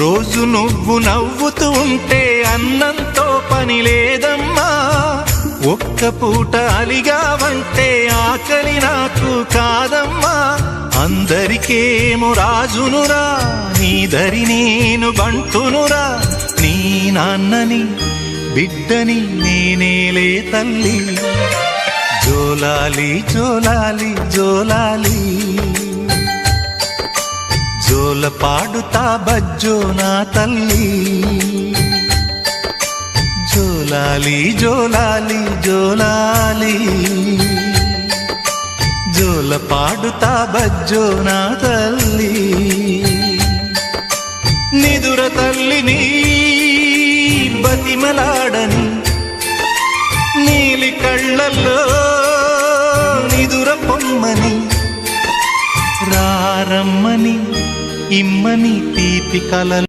రోజు నువ్వు నవ్వుతూ ఉంటే అన్నంతో పని లేదమ్మా. ఒక్క పూట అలిగావంటే ఆకలి నాకు కాదమ్మా. అందరికేమో రాజునురా, నీ దరి నేను బంటునురా. నీ నాన్నని బిడ్డని నేనేలే తల్లి. జోలాలి జోలాలి జోలాలి, జోల పాడుతా బజ్జో నా తల్లి. జోలాలి జోలాలి జోలాలి, జోల పాడుతా బజ్జో నా తల్లి. నిదుర తల్లిని బతిమలాడని, నీలి కళ్ళల్లో నిదుర పొమ్మని, రారమ్మని ఇమ్మని తీపి కలలు